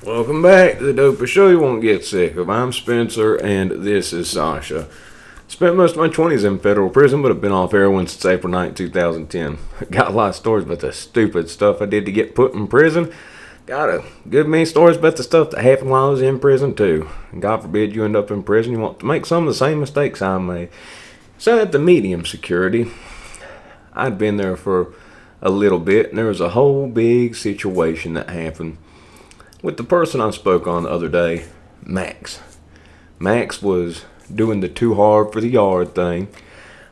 Welcome back to the Dopesick Show you won't get sick of. I'm Spencer, and this is Sasha. Spent most of my 20s in federal prison, but have been off heroin since April 9, 2010. Got a lot of stories about the stupid stuff I did to get put in prison. Got a good many stories about the stuff that happened while I was in prison, too. And God forbid you end up in prison, you want to make some of the same mistakes I made. So at the medium security, I'd been there for a little bit, and there was a whole big situation that happened with the person I spoke on the other day, Max. Max was doing the too hard for the yard thing.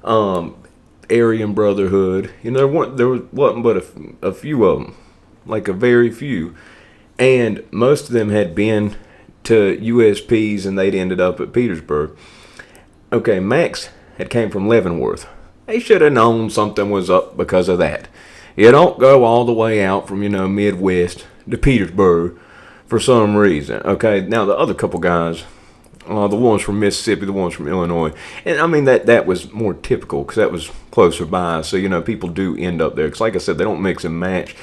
Aryan Brotherhood. There wasn't but a few of them, like a very few, and most of them had been to USPs and they'd ended up at Petersburg. Okay, Max had came from Leavenworth. They should have known something was up because of that. You don't go all the way out from Midwest to Petersburg for some reason. Okay, now the other couple guys, the ones from Mississippi, the ones from Illinois, and I mean that was more typical because that was closer by. So people do end up there. Because like I said, they don't mix and match.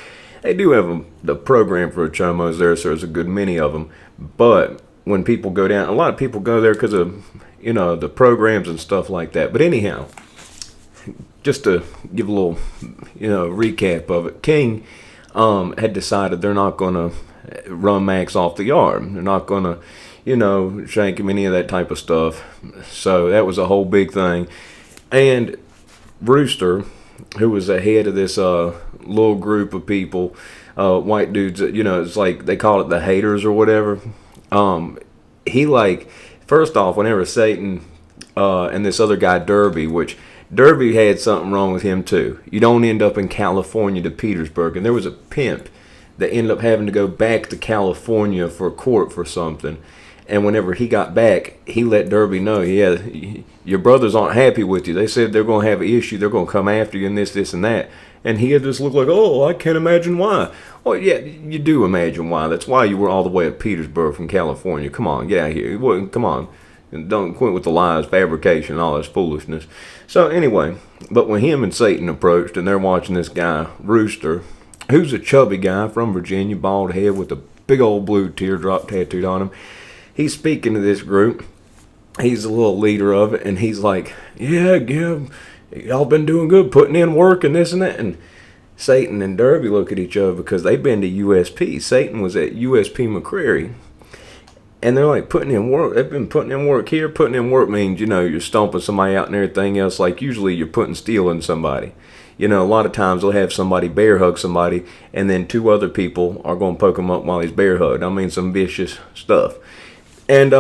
They do have the program for chomos there, so there's a good many of them. But when people go down, a lot of people go there because of the programs and stuff like that. But anyhow, just to give a little recap of it, King had decided they're not going to run Max off the yard. They're not going to, shank him, any of that type of stuff. So that was a whole big thing. And Rooster, who was the head of this little group of people, white dudes, it's like they call it the haters or whatever. He first off, whenever Satan and this other guy Derby, which Derby had something wrong with him too. You don't end up in California to Petersburg. And there was a pimp that ended up having to go back to California for court for something. And whenever he got back, he let Derby know, yeah, your brothers aren't happy with you. They said they're going to have an issue. They're going to come after you and this, and that. And he had this look like, oh, I can't imagine why. Well, yeah, you do imagine why. That's why you were all the way at Petersburg from California. Come on, get out of here. Come on. Don't quit with the lies, fabrication, and all this foolishness. So anyway, but when him and Satan approached, and they're watching this guy, Rooster, who's a chubby guy from Virginia, bald head with a big old blue teardrop tattooed on him. He's speaking to this group. He's a little leader of it, and he's like, yeah, y'all been doing good, putting in work and this and that. And Satan and Derby look at each other because they've been to USP. Satan was at USP McCreary. And they're like putting in work. They've been putting in work here. Putting in work means, you're stomping somebody out and everything else. Like usually you're putting steel in somebody. A lot of times they'll have somebody bear hug somebody, and then two other people are going to poke him up while he's bear hugged. I mean, some vicious stuff. And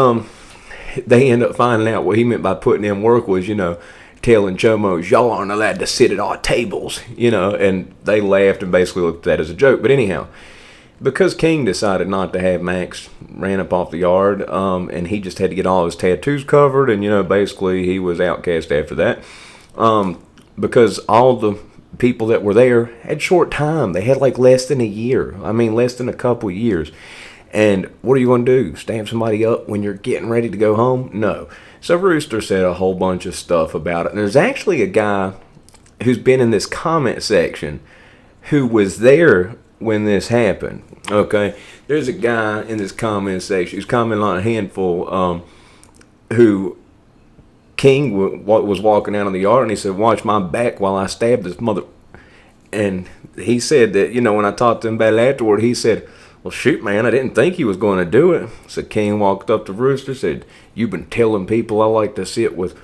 they end up finding out what he meant by putting in work was, telling chomos, y'all aren't allowed to sit at our tables, and they laughed and basically looked at that as a joke. But anyhow, because King decided not to have Max ran up off the yard, and he just had to get all his tattoos covered, and, basically he was outcast after that. Because all the people that were there had short time. They had less than a year. I mean, less than a couple years. And what are you going to do? Stamp somebody up when you're getting ready to go home? No. So Rooster said a whole bunch of stuff about it. And there's actually a guy who's been in this comment section who was there when this happened. Okay? There's a guy in this comment section who's commenting on a handful who King was walking out in the yard, and he said, watch my back while I stab this mother. And he said that, when I talked to him about it afterward, he said, well, shoot, man, I didn't think he was going to do it. So King walked up to Rooster, said, you've been telling people I like to sit with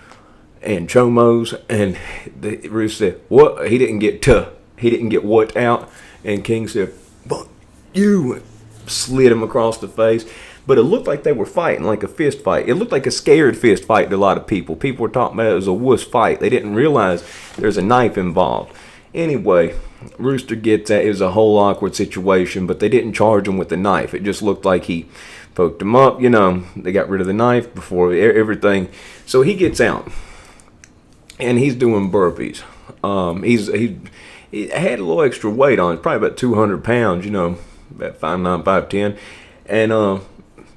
and chomos. And Rooster said, what? He didn't get what out. And King said, but you, slid him across the face. But it looked like they were fighting, like a fist fight. It looked like a scared fist fight to a lot of people. People were talking about it as a wuss fight. They didn't realize there's a knife involved. Anyway, Rooster gets that. It was a whole awkward situation, but they didn't charge him with the knife. It just looked like he poked him up. They got rid of the knife before everything. So he gets out, and he's doing burpees. He had a little extra weight on. It's probably about 200 pounds, about 5'9", 5'10". And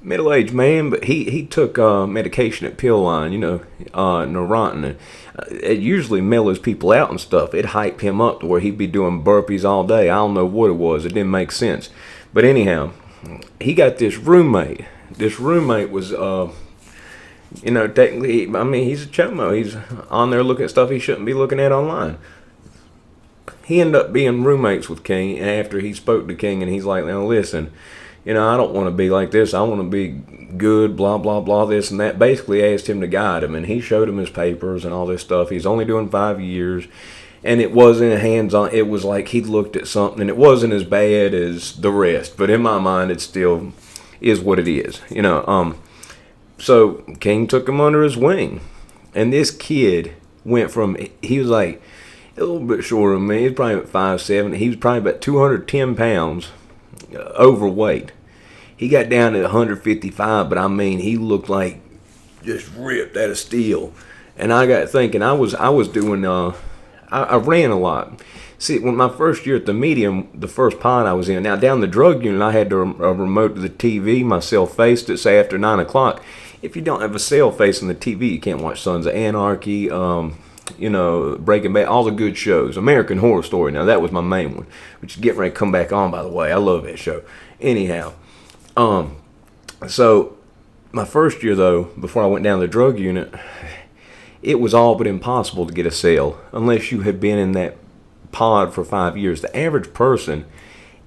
middle-aged man, but he took medication at Pill Line, Neurontin. It usually mellows people out and stuff. It hyped him up to where he'd be doing burpees all day. I don't know what it was. It didn't make sense. But anyhow, he got this roommate. This roommate was, technically, I mean, he's a chomo. He's on there looking at stuff he shouldn't be looking at online. He ended up being roommates with King after he spoke to King, and he's like, now listen, I don't want to be like this. I want to be good, blah, blah, blah, this and that. Basically asked him to guide him, and he showed him his papers and all this stuff. He's only doing 5 years, and it wasn't hands-on. It was like he looked at something, and it wasn't as bad as the rest. But in my mind, it still is what it is, So King took him under his wing, and this kid went from, he was like a little bit shorter than me. He was probably about 5'7". He was probably about 210 pounds overweight. He got down to 155, but I mean, he looked like just ripped out of steel. And I got thinking, I was doing, I ran a lot. See, when my first year at the medium, the first pod I was in, now down the drug unit, I had to remote to the TV, myself faced it, say after 9 o'clock. If you don't have a cell facing the TV, you can't watch Sons of Anarchy, Breaking Bad, all the good shows. American Horror Story, now that was my main one, which is getting ready to come back on, by the way. I love that show. Anyhow, so my first year, though, before I went down to the drug unit, it was all but impossible to get a cell unless you had been in that pod for 5 years. The average person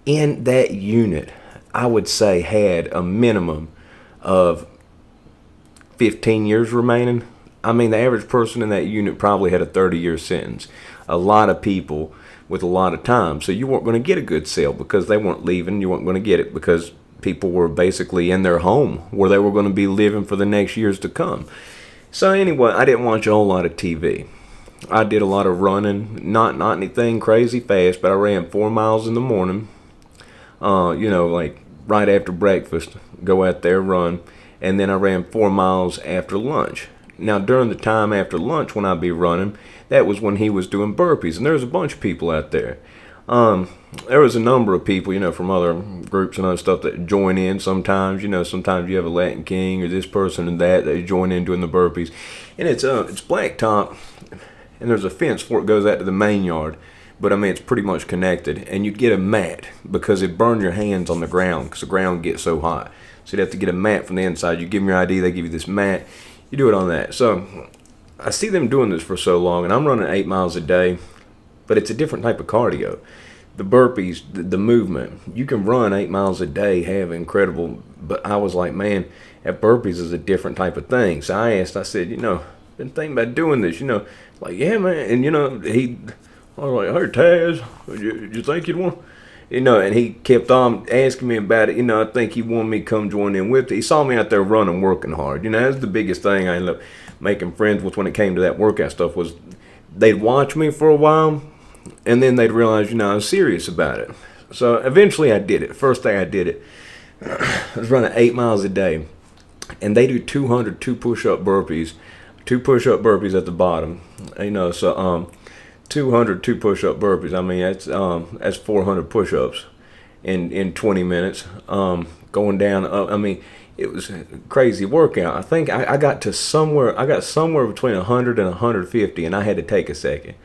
in that unit, I would say, had a minimum of 15 years remaining. I mean, the average person in that unit probably had a 30-year sentence. A lot of people with a lot of time. So you weren't going to get a good sale because they weren't leaving. You weren't going to get it because people were basically in their home where they were going to be living for the next years to come. So anyway, I didn't watch a whole lot of TV. I did a lot of running, not anything crazy fast, but I ran 4 miles in the morning, like right after breakfast, go out there, run, and then I ran 4 miles after lunch. Now, during the time after lunch when I'd be running, that was when he was doing burpees, and there was a bunch of people out there. There was a number of people, from other groups and other stuff that join in sometimes. Sometimes you have a Latin King or this person and that join in doing the burpees. And it's blacktop, and there's a fence before it goes out to the main yard. But, I mean, it's pretty much connected. And you'd get a mat because it'd burn your hands on the ground because the ground gets so hot. So you'd have to get a mat from the inside. You give them your ID, they give you this mat. You do it on that. So I see them doing this for so long, and I'm running 8 miles a day, but it's a different type of cardio. The burpees, the movement, you can run 8 miles a day, have incredible, but I was like, man, that burpees is a different type of thing. So I said, been thinking about doing this, like, yeah, man. And, I was like, hey, Taz, you think you'd want, and he kept on asking me about it. I think he wanted me to come join in with it. He saw me out there running, working hard. That's the biggest thing I ended up making friends with when it came to that workout stuff was they'd watch me for a while, and then they'd realize, I was serious about it. So eventually I did it. First day I did it, I was running 8 miles a day, and they do 200 2 push-up burpees at the bottom. 200 2 push-up burpees. I mean, that's 400 push-ups in 20 minutes. Going down. I mean, it was a crazy workout. I think I got somewhere between 100 and 150, and I had to take a second.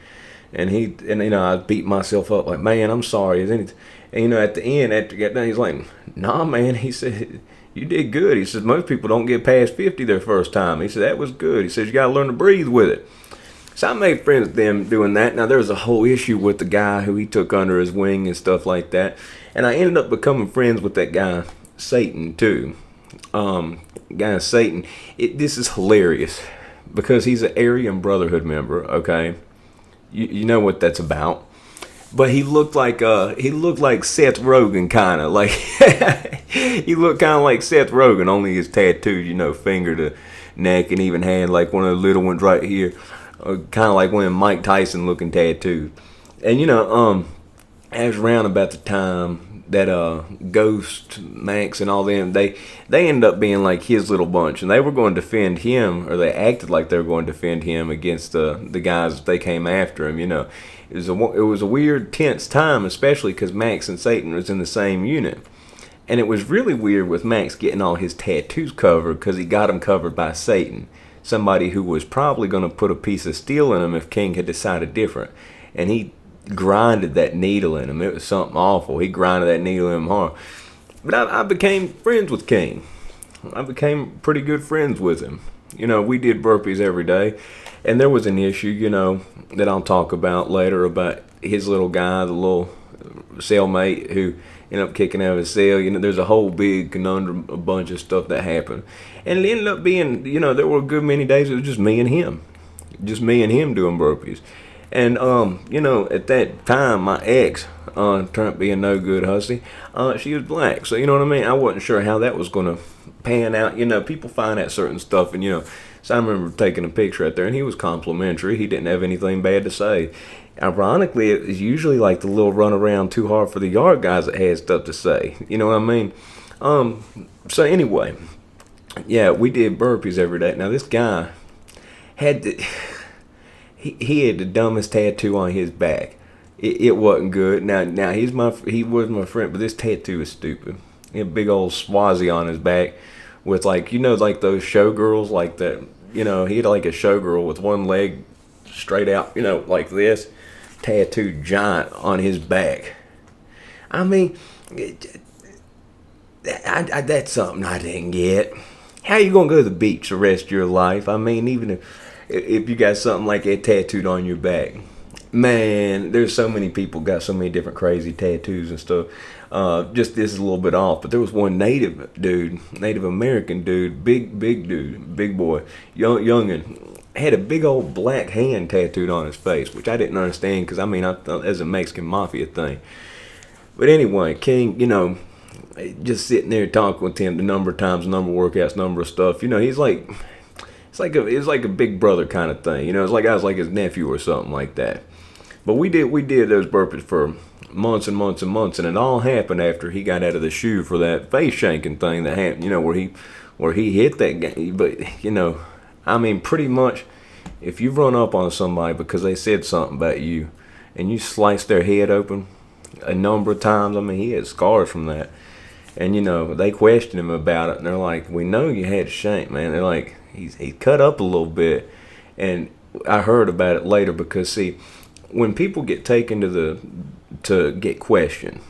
And I beat myself up like, man, I'm sorry. And at the end, after he got done, he's like, nah, man. He said, you did good. He says most people don't get past 50 their first time. He said that was good. He says you got to learn to breathe with it. So I made friends with them doing that. Now, there was a whole issue with the guy who he took under his wing and stuff like that. And I ended up becoming friends with that guy, Satan, too. Guy Satan. This is hilarious because he's an Aryan Brotherhood member, okay? You know what that's about. But he looked like Seth Rogen, kind of. Like, he looked kind of like Seth Rogen, only his tattooed, finger to neck and even had like one of the little ones right here. Kind of like one of Mike Tyson looking tattoos. And as around about the time that Ghost, Max, and all them, they ended up being like his little bunch, and they were going to defend him, or they acted like they were going to defend him against the guys that they came after him. It was a weird, tense time, especially because Max and Satan was in the same unit. And it was really weird with Max getting all his tattoos covered because he got them covered by Satan, somebody who was probably going to put a piece of steel in him if King had decided different. And he grinded that needle in him. It was something awful. He grinded that needle in him hard. But I became friends with King. I became pretty good friends with him. We did burpees every day. And there was an issue, that I'll talk about later about his little guy, the little cellmate who ended up kicking out of his cell. There's a whole big conundrum, a bunch of stuff that happened. And it ended up being, there were a good many days it was just me and him. Just me and him doing burpees. And, at that time, my ex, turned out being no good hussy, she was black. So, you know what I mean? I wasn't sure how that was going to pan out. People find out certain stuff. And, so I remember taking a picture out there, and he was complimentary. He didn't have anything bad to say. Ironically, it was usually like the little run around too hard for the yard guys that had stuff to say. You know what I mean? So anyway, yeah, we did burpees every day. Now, this guy had he had the dumbest tattoo on his back. It wasn't good. Now he was my friend, but this tattoo is stupid. He had a big old Swazi on his back with like like those showgirls like that. He had like a showgirl with one leg straight out, like this, tattooed giant on his back. I mean, that's something I didn't get. How you gonna go to the beach the rest of your life? I mean, even if you got something like that tattooed on your back, man, there's so many people got so many different crazy tattoos and stuff. Just this is a little bit off, but there was one Native American dude, big dude, big boy, youngin', had a big old black hand tattooed on his face, which I didn't understand because I thought as a Mexican mafia thing. But anyway, King, just sitting there talking with him the number of times, number of workouts, number of stuff. He's like, it's like a big brother kind of thing. It's like I was like his nephew or something like that. But we did those burpees for months and months and months, and it all happened after he got out of the shoe for that face shanking thing that happened, where he hit that guy. But pretty much, if you run up on somebody because they said something about you, and you slice their head open a number of times, he had scars from that. And they questioned him about it, and they're like, "We know you had shank, man." They're like, "He's cut up a little bit," and I heard about it later because see, when people get taken to get questioned,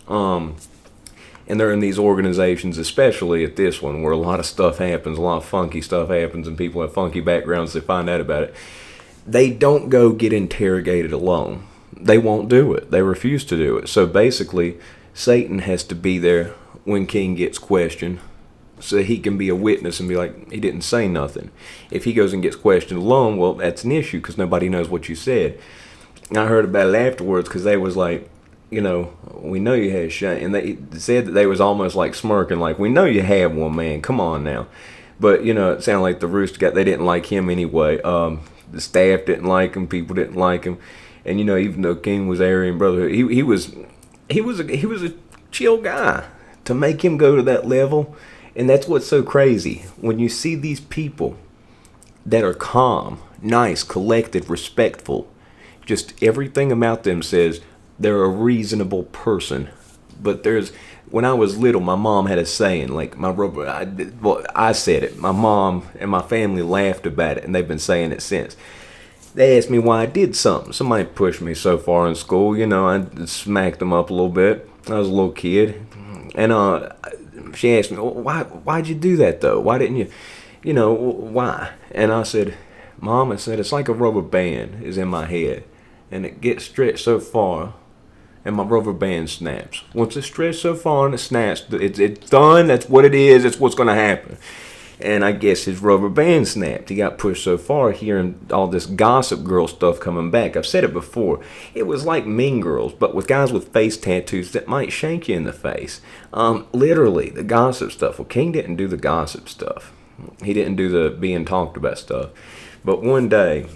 and they're in these organizations, especially at this one where a lot of stuff happens, a lot of funky stuff happens, and people have funky backgrounds, they find out about it. They don't go get interrogated alone. They won't do it. They refuse to do it. So basically, Satan has to be there when King gets questioned so he can be a witness and be like, he didn't say nothing. If he goes and gets questioned alone, well, that's an issue because nobody knows what you said. I heard about it afterwards because they was like, we know you had shank. And they said that they was almost like smirking, like, we know you had one, man. Come on now. But, it sounded like the Rooster guy, they didn't like him anyway. The staff didn't like him. People didn't like him. And, even though King was Aryan Brotherhood, he was a chill guy to make him go to that level. And that's what's so crazy. When you see these people that are calm, nice, collected, respectful, just everything about them says they're a reasonable person. But when I was little, my mom had a saying, like I said it. My mom and my family laughed about it, and they've been saying it since. They asked me why I did something. Somebody pushed me so far in school, I smacked them up a little bit. I was a little kid. And she asked me, why'd you do that, though? Why didn't you, why? And I said, Mom, it's like a rubber band is in my head. And it gets stretched so far, and my rubber band snaps. Once it's stretched so far and it snaps, it's done. That's what it is. That's what's going to happen. And I guess his rubber band snapped. He got pushed so far, hearing all this Gossip Girl stuff coming back. I've said it before. It was like Mean Girls, but with guys with face tattoos that might shank you in the face. Literally, the gossip stuff. Well, King didn't do the gossip stuff. He didn't do the being talked about stuff. But one day,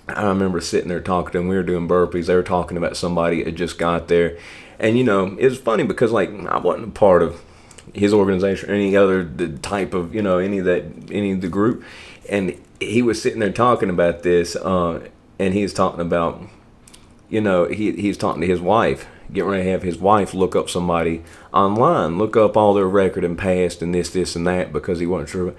I remember sitting there talking to them. We were doing burpees. They were talking about somebody that just got there. And, it was funny because, I wasn't a part of his organization or any other type of, any of the group. And he was sitting there talking about this, and he was talking about, he's talking to his wife, getting ready to have his wife look up somebody online, look up all their record and past and this, and that, because he wasn't sure.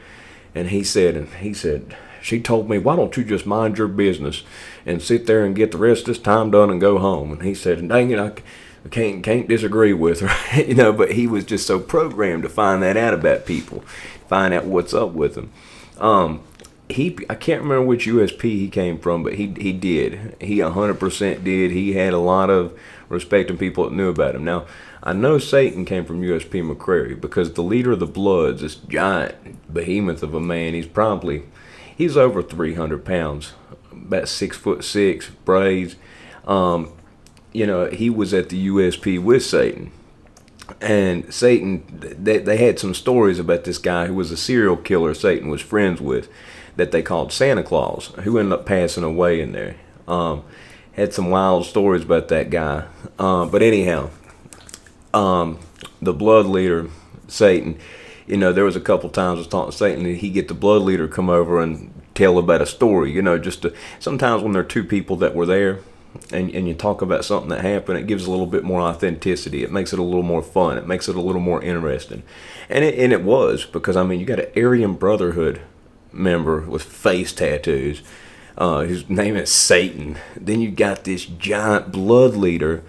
And he said, she told me, why don't you just mind your business and sit there and get the rest of this time done and go home? And he said, dang it, Can't disagree with, right? But he was just so programmed to find that out about people, find out what's up with them. I can't remember which USP he came from, but he did. He 100% did. He had a lot of respect and people that knew about him. Now, I know Satan came from USP McCrary because the leader of the Bloods, this giant behemoth of a man, he's over 300 pounds, about 6'6", braids. He was at the USP with Satan. And Satan, they had some stories about this guy who was a serial killer Satan was friends with, that they called Santa Claus, who ended up passing away in there. Had some wild stories about that guy. But anyhow, the blood leader, Satan, there was a couple times I was talking to Satan, and he'd get the blood leader come over and tell about a story, sometimes when there are two people that were there, and you talk about something that happened, it gives a little bit more authenticity. It makes it a little more fun. It makes it a little more interesting. And it was, because, you got an Aryan Brotherhood member with face tattoos, whose name is Satan. Then you got this giant blood leader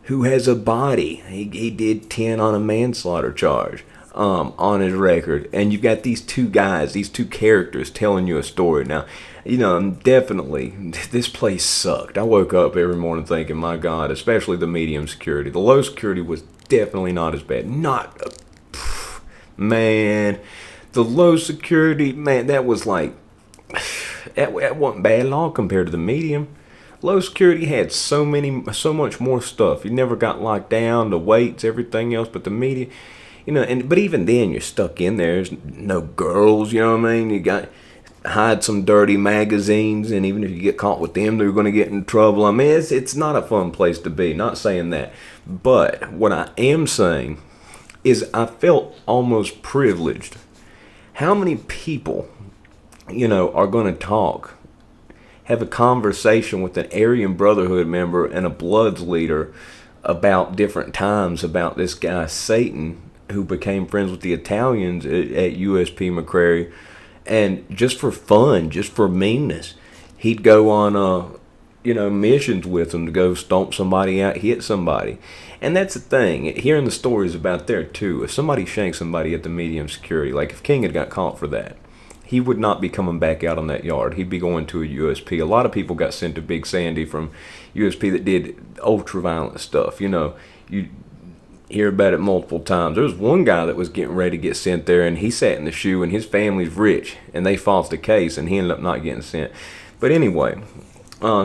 who has a body. He did 10 on a manslaughter charge on his record. And you've got these two guys, these two characters telling you a story. Now, definitely, this place sucked. I woke up every morning thinking, my God, especially the medium security. The low security was definitely not as bad. Man, the low security, man, that was like, that wasn't bad at all compared to the medium. Low security had so much more stuff. You never got locked down, the weights, everything else, but the medium, but even then you're stuck in there. There's no girls, you know what I mean? You got hide some dirty magazines, and even if you get caught with them, they're going to get in trouble. It's not a fun place to be. Not saying that, but what I am saying is I felt almost privileged. How many people, are going to have a conversation with an Aryan Brotherhood member and a Bloods leader about different times about this guy Satan, who became friends with the Italians at USP McCrary. And just for fun, just for meanness, he'd go on, missions with them to go stomp somebody out, hit somebody. And that's the thing. Hearing the stories about there, too. If somebody shanked somebody at the medium security, like if King had got caught for that, he would not be coming back out on that yard. He'd be going to a USP. A lot of people got sent to Big Sandy from USP that did ultra-violent stuff. You hear about it multiple times. There was one guy that was getting ready to get sent there, and he sat in the shoe, and his family's rich, and they falsed the case, and he ended up not getting sent. But anyway,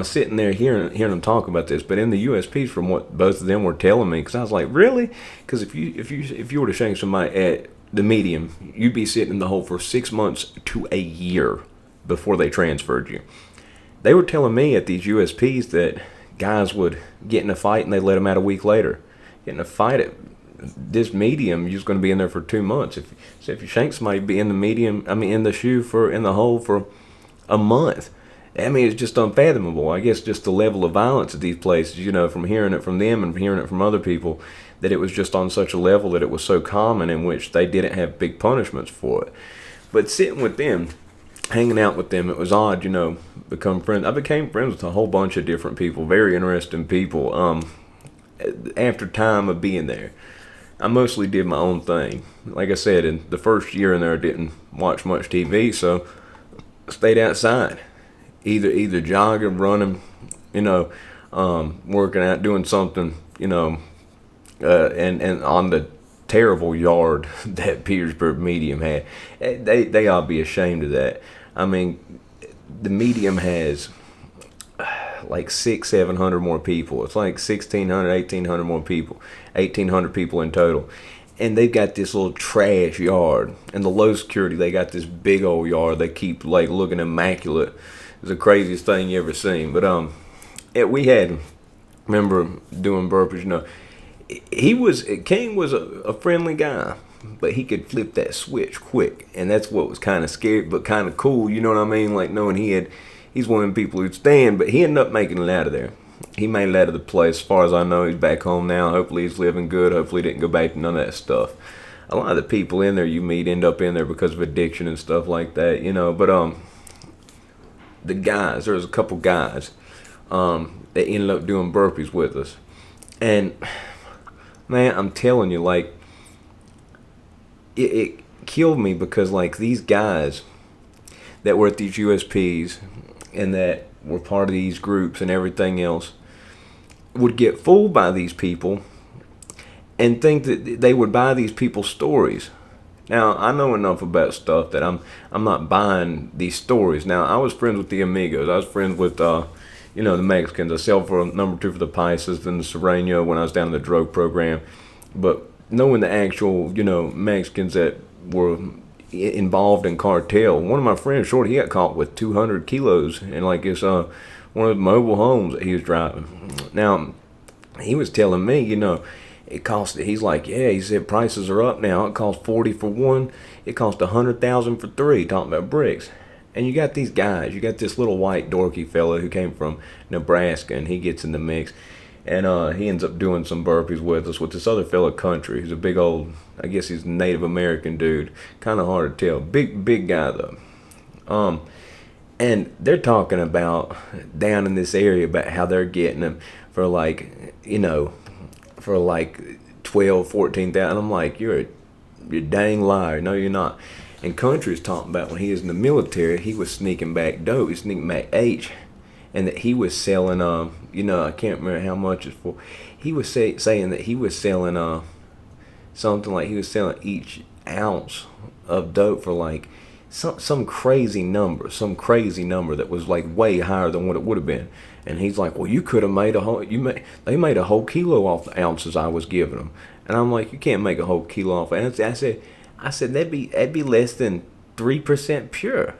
sitting there hearing them talk about this, but in the USPs, from what both of them were telling me, because I was like, really? Because if you were to shank somebody at the medium, you'd be sitting in the hole for 6 months to a year before they transferred you. They were telling me at these USPs that guys would get in a fight and they let them out a week later. Get in a fight at this medium, you're just going to be in there for 2 months. If you shank somebody, be in the medium, in the in the hole for a month. It's just unfathomable. I guess just the level of violence at these places, from hearing it from them and hearing it from other people, that it was just on such a level that it was so common, in which they didn't have big punishments for it. But sitting with them, hanging out with them, it was odd, become friends. I became friends with a whole bunch of different people, very interesting people. After time of being there, I mostly did my own thing. Like I said, in the first year in there, I didn't watch much TV, so I stayed outside, either jogging, running, working out, doing something, and on the terrible yard that Petersburg Medium had. They ought to be ashamed of that. The Medium has like 600-700 more people. It's like 1,600-1,800 more people, 1,800 people in total, and they've got this little trash yard. And the low security, they got this big old yard. They keep like looking immaculate. It's the craziest thing you ever seen. But we had, remember doing burpees. King was a friendly guy, but he could flip that switch quick, and that's what was kind of scary but kind of cool. You know what I mean? Like knowing he's one of them people who'd stand, but he ended up making it out of there. He made it out of the place. As far as I know, he's back home now. Hopefully he's living good. Hopefully he didn't go back to none of that stuff. A lot of the people in there you meet end up in there because of addiction and stuff like that, But the guys, there was a couple guys that ended up doing burpees with us. And Man, I'm telling you, like, it killed me because, like, these guys that were at these USPs and that were part of these groups and everything else would get fooled by these people and think that they would buy these people's stories. Now, I know enough about stuff that I'm not buying these stories. Now, I was friends with the Amigos. I was friends with the Mexicans. I sell for number 2 for the Paisas and the Sereno when I was down in the drug program. But knowing the actual, Mexicans that were involved in cartel, one of my friends, Short, he got caught with 200 kilos in like his one of the mobile homes that he was driving. Now, he was telling me, it cost. He's like, yeah. He said prices are up now. It costs 40 for one. It cost 100,000 for 3. Talking about bricks. And you got these guys. You got this little white dorky fella who came from Nebraska, and he gets in the mix, and he ends up doing some burpees with us with this other fella, Country. He's a big old, I guess he's a Native American dude. Kind of hard to tell. Big guy though. And they're talking about down in this area about how they're getting them for for like 12, 14,000. I'm like, you're a dang liar. No, you're not. And Country's talking about when he was in the military, he was sneaking back dope. He was sneaking back H, and that he was selling. I can't remember how much it's for. He was saying that he was selling something like he was selling each ounce of dope for like some crazy number that was like way higher than what it would have been. And he's like, well, you could have made they made a whole kilo off the ounces I was giving them. And I'm like, you can't make a whole kilo off ounces. I said that'd be less than 3% pure.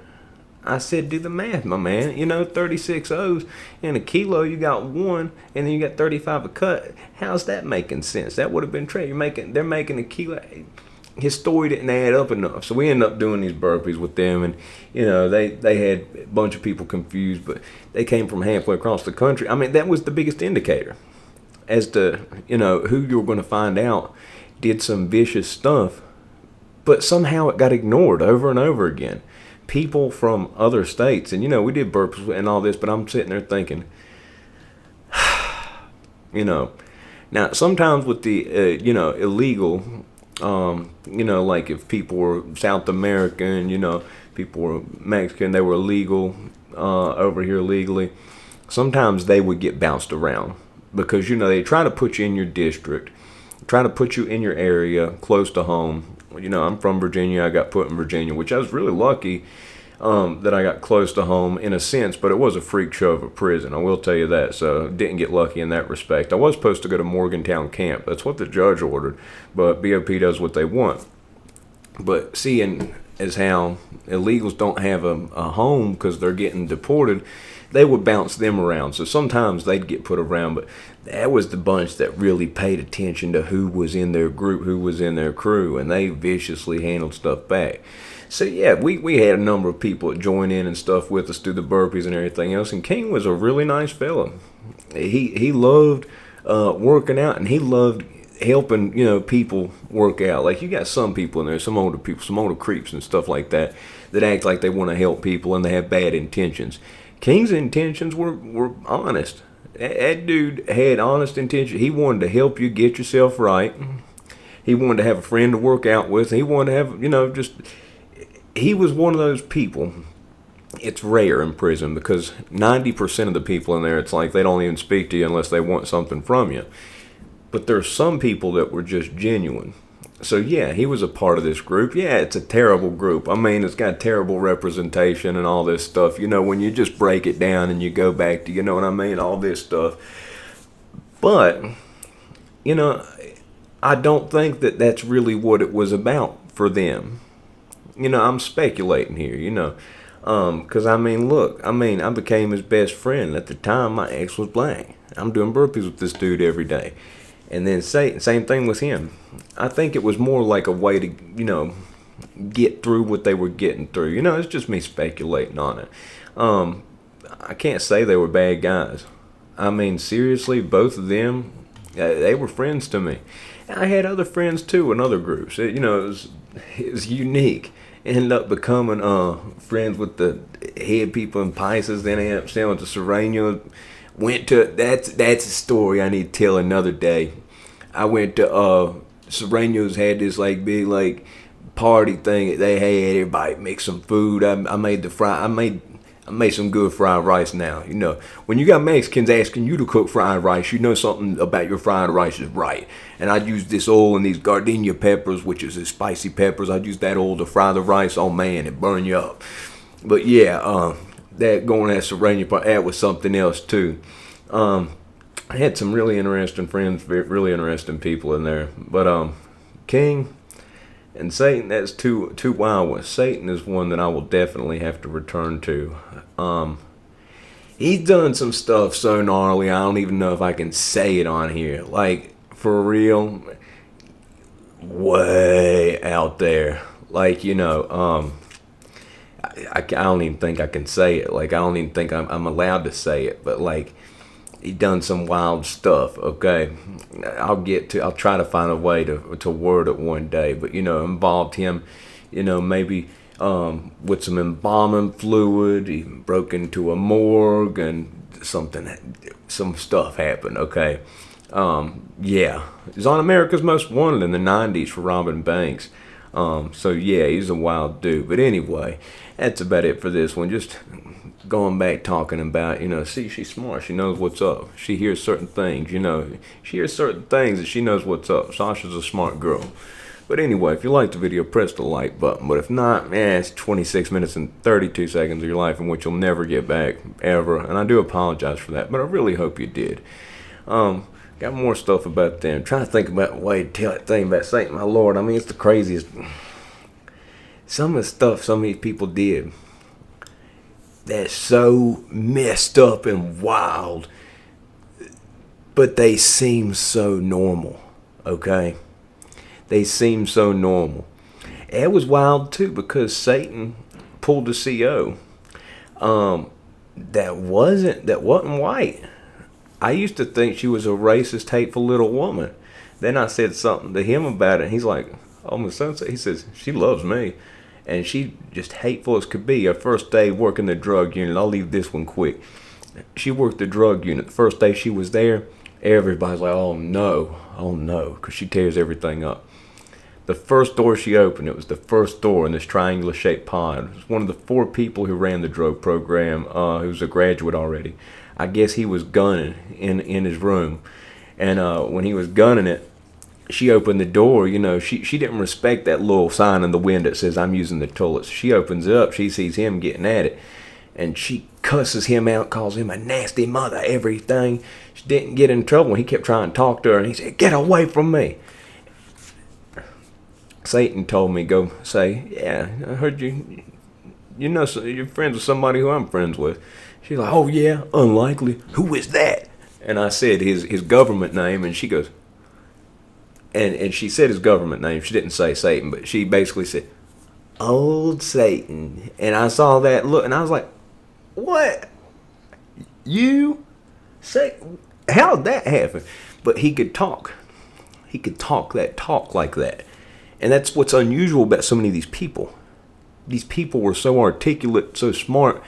I said, do the math, my man. 36 O's in a kilo, you got 1, and then you got 35 a cut. How's that making sense? That would have been trade. They're making a kilo. His story didn't add up enough, so we ended up doing these burpees with them, and they had a bunch of people confused, but they came from halfway across the country. I mean, that was the biggest indicator as to who you were going to find out did some vicious stuff, but somehow it got ignored over and over again. People from other states, and we did burpees and all this, but I'm sitting there thinking, now sometimes with the illegal. Like if people were South American, people were Mexican, they were illegal over here legally. Sometimes they would get bounced around because they try to put you in your district, try to put you in your area close to home. I'm from Virginia. I got put in Virginia, which I was really lucky that I got close to home in a sense, but it was a freak show of a prison. I will tell you that. So didn't get lucky in that respect. I was supposed to go to Morgantown camp. That's what the judge ordered, but BOP does what they want. But seeing as how illegals don't have a home because they're getting deported, they would bounce them around. So sometimes they'd get put around, but that was the bunch that really paid attention to who was in their group, who was in their crew, and they viciously handled stuff back. So yeah, we had a number of people that join in and stuff with us, do the burpees and everything else. And King was a really nice fella. He loved working out, and he loved helping people work out. Like you got some people in there, some older people, some older creeps and stuff like that act like they want to help people and they have bad intentions. King's intentions were honest. That dude had honest intentions. He wanted to help you get yourself right. He wanted to have a friend to work out with. He wanted to have he was one of those people. It's rare in prison because 90% of the people in there, it's like they don't even speak to you unless they want something from you. But there's some people that were just genuine. So yeah, he was a part of this group. Yeah, it's a terrible group. I mean, it's got terrible representation and all this stuff. When you just break it down and you go back to, all this stuff. But, I don't think that that's really what it was about for them. I'm speculating here, because I became his best friend. At the time, my ex was black. I'm doing burpees with this dude every day. And then same thing with him. I think it was more like a way to, get through what they were getting through. It's just me speculating on it. I can't say they were bad guys. I mean, seriously, both of them, they were friends to me. I had other friends too in other groups. It was unique. Ended up becoming friends with the head people in Pisces. Then I ended up staying with the Sereno. That's a story I need to tell another day. I went to Serrano's had this like big like party thing that they had. Everybody make some food. I made some good fried rice now. You know, when you got Mexicans asking you to cook fried rice, you know something about your fried rice is right. And I used this oil and these gardenia peppers, which is the spicy peppers. I used that oil to fry the rice. Oh man, it burn you up. But yeah, that going at Serrano, that was something else too. I had some really interesting friends, really interesting people in there. But King and Satan, that's two wild ones. Satan is one that I will definitely have to return to. He's done some stuff so gnarly, I don't even know if I can say it on here. Like, for real, way out there. Like, you know, I don't even think I can say it. Like, I don't even think I'm allowed to say it. But, like, he done some wild stuff, okay? I'll try to find a way to word it one day. But, you know, involved him, you know, maybe with some embalming fluid. He broke into a morgue and some stuff happened, okay? Yeah. He was on America's Most Wanted in the 90s for robbing banks. So, yeah, he's a wild dude. But anyway, that's about it for this one. Just going back talking about, you know, see, she's smart. She knows what's up. She hears certain things, you know. She hears certain things and she knows what's up. Sasha's a smart girl. But anyway, if you liked the video, press the like button. But if not, man, it's 26 minutes and 32 seconds of your life in which you'll never get back, ever. And I do apologize for that, but I really hope you did. Got more stuff about them. Trying to think about a way to tell that thing about Satan, my Lord. I mean, it's the craziest. Some of the stuff some of these people did that's so messed up and wild, but they seem so normal, okay? They seem so normal. It was wild too because Satan pulled a CO that wasn't white. I used to think she was a racist, hateful little woman. Then I said something to him about it, and he's like, "Oh, my son," he says, "She loves me." And she just hateful as could be. Her first day working the drug unit. I'll leave this one quick. She worked the drug unit. The first day she was there, everybody's like, oh no, because she tears everything up. The first door she opened, it was the first door in this triangular shaped pod. It was one of the 4 people who ran the drug program, who was a graduate already. I guess he was gunning in his room. And when he was gunning it, she opened the door, you know, she didn't respect that little sign in the window that says, I'm using the toilets. She opens it up, she sees him getting at it, and she cusses him out, calls him a nasty mother, everything. She didn't get in trouble. He kept trying to talk to her, and he said, get away from me. Satan told me, go say, yeah, I heard you know, so you're friends with somebody who I'm friends with. She's like, oh yeah, unlikely. Who is that? And I said his government name, and she goes, And she said his government name. She didn't say Satan, but she basically said, Old Satan. And I saw that look, and I was like, what? You? Say, how did that happen? But he could talk. He could talk like that. And that's what's unusual about so many of these people. These people were so articulate, so smart,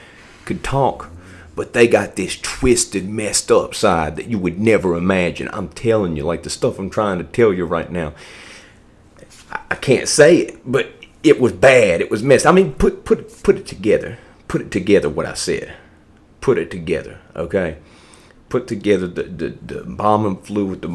could talk. But they got this twisted, messed up side that you would never imagine. I'm telling you, like the stuff I'm trying to tell you right now. I can't say it, but it was bad. It was messed. I mean, put it together. Put it together what I said. Put it together, okay? Put together the embalming fluid,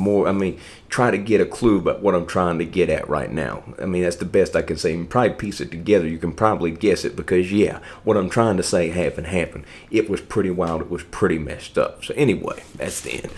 try to get a clue about what I'm trying to get at right now. I mean, that's the best I can say. You can probably piece it together. You can probably guess it because, yeah, what I'm trying to say happened. It was pretty wild. It was pretty messed up. So anyway, that's the end.